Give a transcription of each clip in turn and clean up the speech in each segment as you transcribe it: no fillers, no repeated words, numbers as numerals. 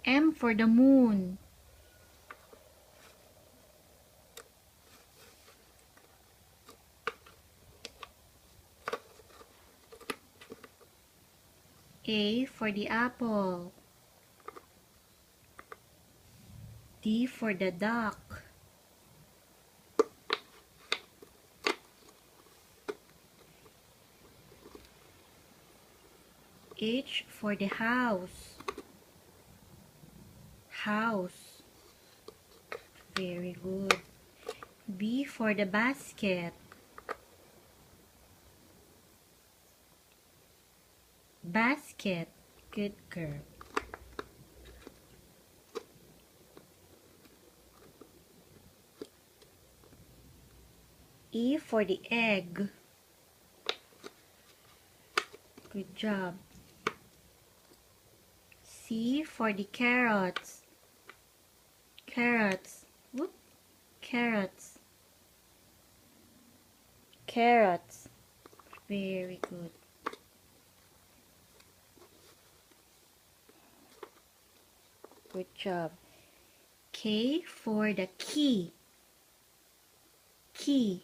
M for the moon. A for the apple. D for the duck. H for the house. House. Very good. B for the basket. Basket. Good girl. E for the egg. Good job. C for the carrots. Carrots. Whoop. Carrots. Carrots. Very good. Good job. K for the key. Key.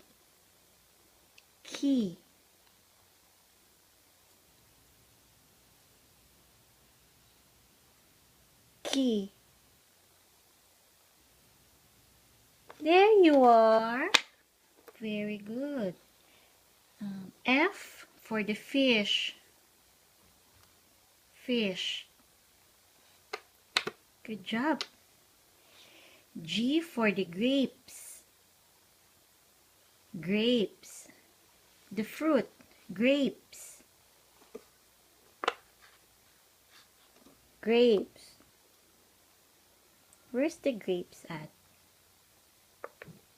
Key. Key. There you are. Very good. F for the fish. Fish. Good job. G for the grapes. Grapes. The fruit. Grapes. Grapes. Where's the grapes at?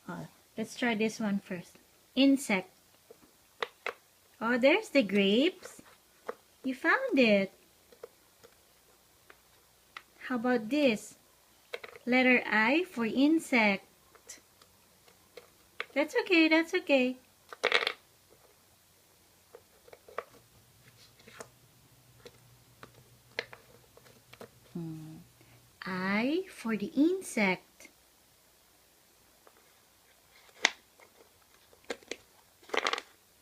Oh, let's try this one first. Insect. Oh, there's the grapes. You found it. How about this? Letter I for insect. That's okay, that's okay. I for the insect.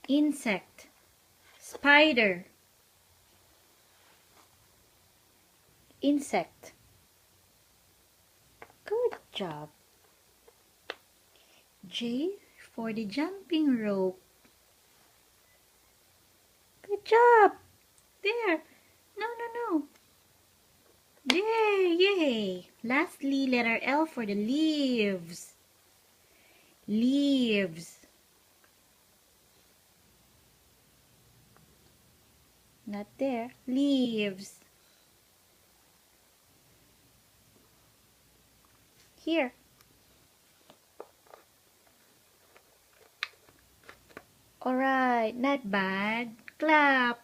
Insect. Spider. Insect. Good job. J for the jumping rope. Good job. There. No. Yay, yay. Lastly, letter L for the leaves. Leaves. Not there. Leaves. Here. Alright, not bad. Clap.